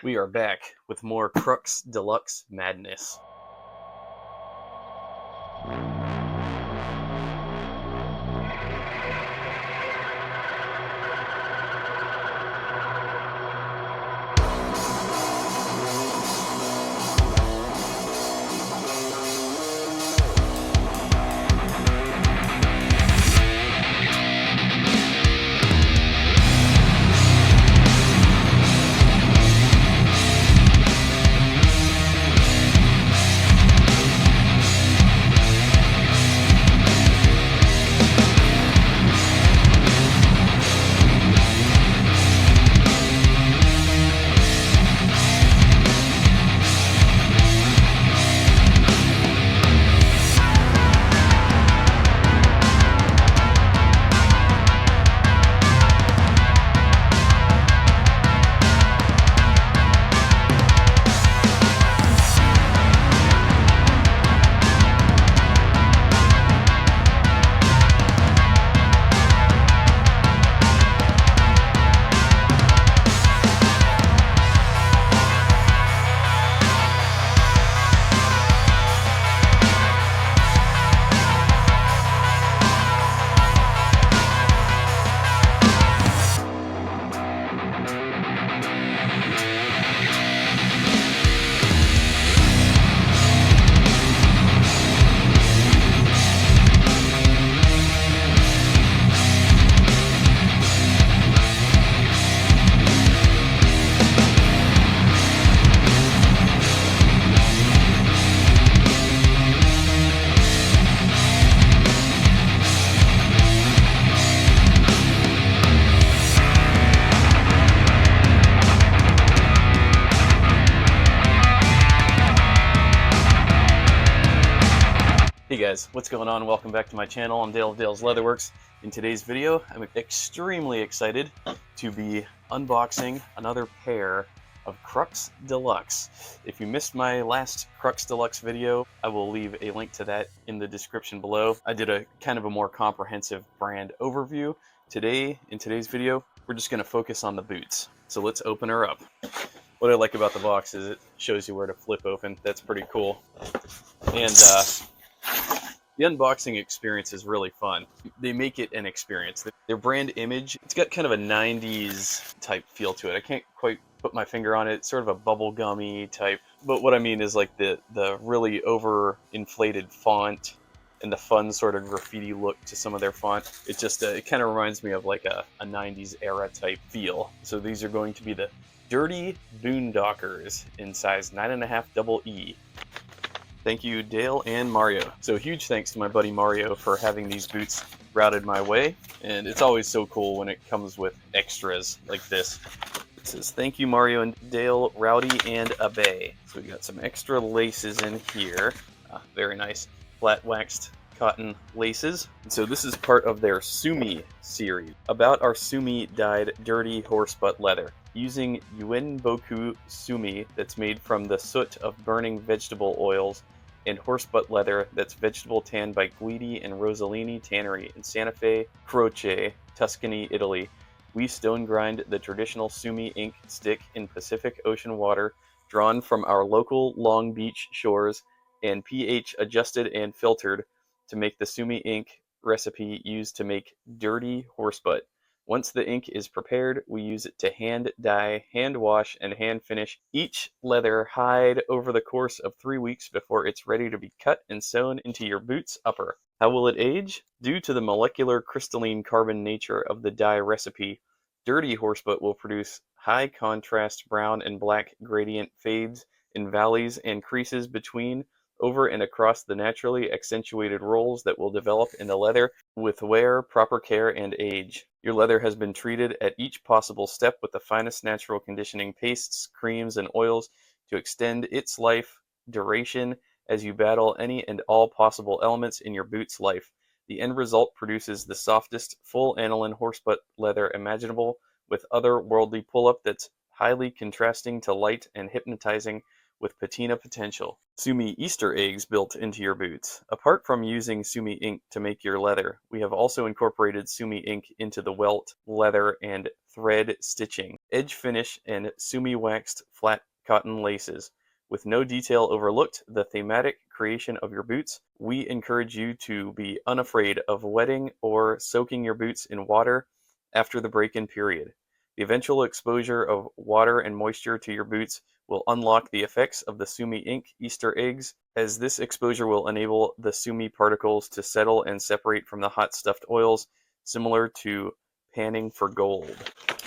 We are back with more Crux Deluxe madness. Hey guys, what's going on? Welcome back to my channel. I'm Dale of Dale's Leatherworks. In today's video, I'm extremely excited to be unboxing another pair of Crux Deluxe. If you missed my last Crux Deluxe video, I will leave a link to that in the description below. I did a kind of a more comprehensive brand overview. Today, in today's video, we're just going to focus on the boots. So let's open her up. What I like about the box is it shows you where to flip open. That's pretty cool. And the unboxing experience is really fun. They make it an experience. Their brand image, it's got kind of a 90s type feel to it. I can't quite put my finger on it. It's sort of a bubblegummy type. But what I mean is like the really over-inflated font and the fun sort of graffiti look to some of their font. It just, it kind of reminds me of like a 90s era type feel. So these are going to be the Dirty Boondockers in size 9.5 EE. Thank you, Dale and Mario. So huge thanks to my buddy Mario for having these boots routed my way. And it's always so cool when it comes with extras like this. It says, thank you, Mario and Dale, Rowdy and Abe. So we got some extra laces in here. Very nice flat waxed cotton laces. And so this is part of their Sumi series, about our Sumi dyed dirty horsebutt leather. Using Boku Sumi that's made from the soot of burning vegetable oils and horsebutt leather that's vegetable tanned by Guidi and Rossellini Tannery in Santa Fe, Croce, Tuscany, Italy. We stone grind the traditional Sumi ink stick in Pacific Ocean water drawn from our local Long Beach shores and pH adjusted and filtered to make the Sumi ink recipe used to make dirty horsebutt. Once the ink is prepared, we use it to hand dye, hand wash, and hand finish each leather hide over the course of 3 weeks before it's ready to be cut and sewn into your boot's upper. How will it age? Due to the molecular crystalline carbon nature of the dye recipe, dirty horsebutt will produce high contrast brown and black gradient fades in valleys and creases between, over and across the naturally accentuated rolls that will develop in the leather with wear, proper care, and age. Your leather has been treated at each possible step with the finest natural conditioning pastes, creams, and oils to extend its life duration as you battle any and all possible elements in your boot's life. The end result produces the softest, full aniline horsebutt leather imaginable, with otherworldly pull-up that's highly contrasting to light and hypnotizing, with patina potential. Sumi Easter eggs built into your boots. Apart from using Sumi ink to make your leather, we have also incorporated Sumi ink into the welt, leather, and thread stitching, edge finish, and Sumi waxed flat cotton laces. With no detail overlooked, the thematic creation of your boots, we encourage you to be unafraid of wetting or soaking your boots in water after the break-in period. The eventual exposure of water and moisture to your boots will unlock the effects of the Sumi ink Easter eggs, as this exposure will enable the Sumi particles to settle and separate from the hot stuffed oils, similar to panning for gold.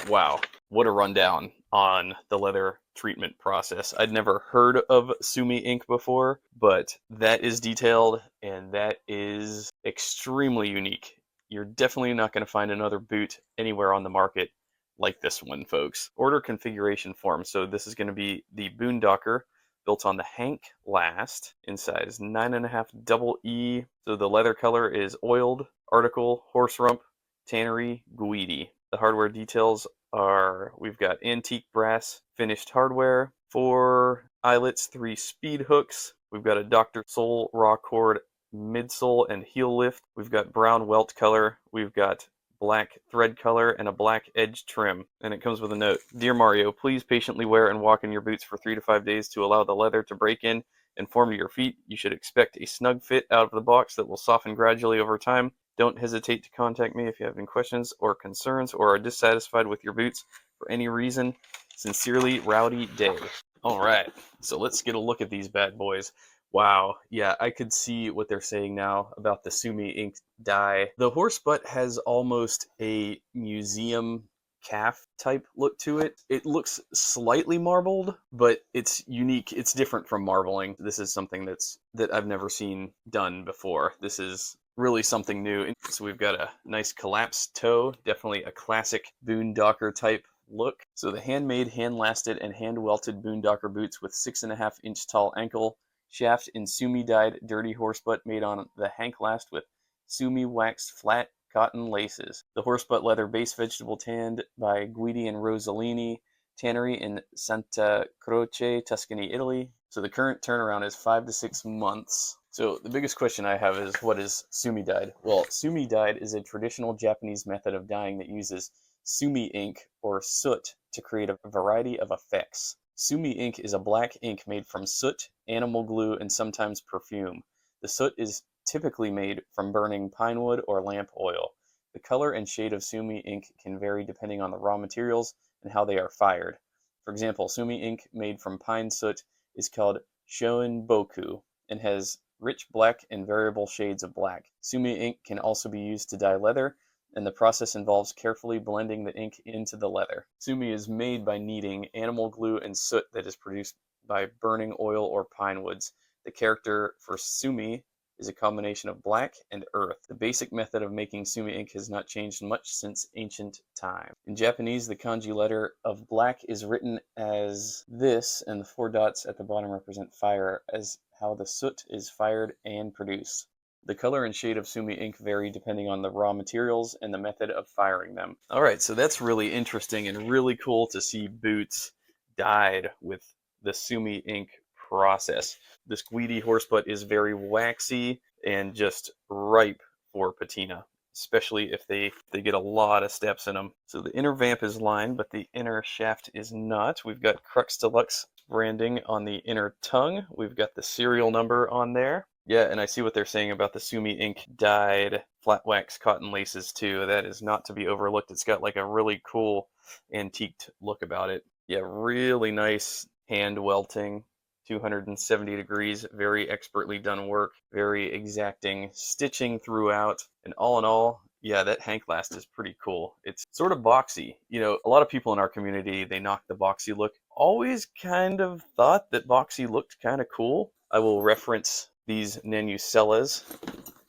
Wow, what a rundown on the leather treatment process. I'd never heard of Sumi ink before, but that is detailed and that is extremely unique. You're definitely not going to find another boot anywhere on the market like this one, folks. Order configuration form. So this is going to be the Boondocker built on the Hank Last in size 9.5 double E. So the leather color is oiled, article, horse rump, tannery, Guidi. The hardware details are, we've got antique brass finished hardware, 4 eyelets, 3 speed hooks. We've got a Dr. Soul raw cord midsole and heel lift. We've got brown welt color. We've got black thread color and a black edge trim. And it comes with a note. Dear Mario, please patiently wear and walk in your boots for 3 to 5 days to allow the leather to break in and form to your feet. You should expect a snug fit out of the box that will soften gradually over time. Don't hesitate to contact me if you have any questions or concerns or are dissatisfied with your boots for any reason. Sincerely, Rowdy Day. All right, so let's get a look at these bad boys. Wow, yeah, I could see what they're saying now about the Sumi ink dye. The HORSEBUTT has almost a museum calf type look to it. It looks slightly marbled, but it's unique. It's different from marbling. This is something that I've never seen done before. This is really something new. So we've got a nice collapsed toe, definitely a classic boondocker type look. So the handmade, hand-lasted, and hand-welted boondocker boots with 6.5-inch tall ankle shaft in Sumi dyed dirty HORSEBUTT made on the Hank Last with Sumi waxed flat cotton laces. The HORSEBUTT leather base vegetable tanned by Guidi and Rossellini tannery in Santa Croce, Tuscany, Italy. So the current turnaround is 5 to 6 months. So the biggest question I have is, what is Sumi dyed? Well, Sumi dyed is a traditional Japanese method of dyeing that uses Sumi ink or soot to create a variety of effects. Sumi ink is a black ink made from soot, animal glue, and sometimes perfume. The soot is typically made from burning pine wood or lamp oil. The color and shade of Sumi ink can vary depending on the raw materials and how they are fired. For example, Sumi ink made from pine soot is called Shoinboku and has rich black and variable shades of black. Sumi ink can also be used to dye leather, and the process involves carefully blending the ink into the leather. Sumi is made by kneading animal glue and soot that is produced by burning oil or pine woods. The character for Sumi is a combination of black and earth. The basic method of making Sumi ink has not changed much since ancient time. In Japanese, the kanji letter of black is written as this, and the 4 dots at the bottom represent fire, as how the soot is fired and produced. The color and shade of Sumi ink vary depending on the raw materials and the method of firing them. All right, so that's really interesting and really cool to see boots dyed with the Sumi ink process. This Guidi HORSEBUTT is very waxy and just ripe for patina, especially if they get a lot of steps in them. So the inner vamp is lined, but the inner shaft is not. We've got Crux Deluxe branding on the inner tongue. We've got the serial number on there. Yeah, and I see what they're saying about the Sumi ink dyed flat wax cotton laces too. That is not to be overlooked. It's got like a really cool antiqued look about it. Yeah, really nice hand welting, 270 degrees, very expertly done work, very exacting stitching throughout. And all in all, yeah, that Hank Last is pretty cool. It's sort of boxy. You know, a lot of people in our community, they knock the boxy look. Always kind of thought that boxy looked kind of cool. I will reference these Nanucellas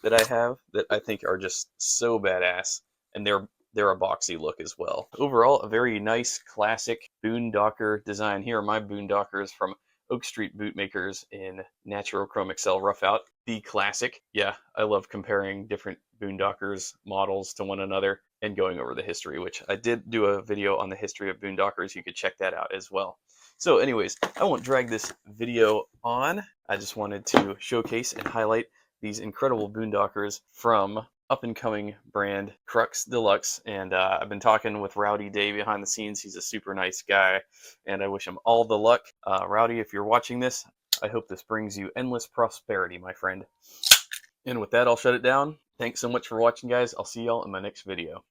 that I have that I think are just so badass, and they're a boxy look as well. Overall, a very nice classic boondocker design. Here are my boondockers from Oakstreet Bootmakers in Natural Chrome Excel Rough Out. The classic. Yeah, I love comparing different boondockers models to one another. and going over the history, which I did do a video on the history of Boondockers. You could check that out as well. So anyways, I won't drag this video on. I just wanted to showcase and highlight these incredible Boondockers from up-and-coming brand Crux Deluxe. And I've been talking with Rowdy Day behind the scenes. He's a super nice guy, and I wish him all the luck. Rowdy, if you're watching this, I hope this brings you endless prosperity, my friend. And with that, I'll shut it down. Thanks so much for watching, guys. I'll see y'all in my next video.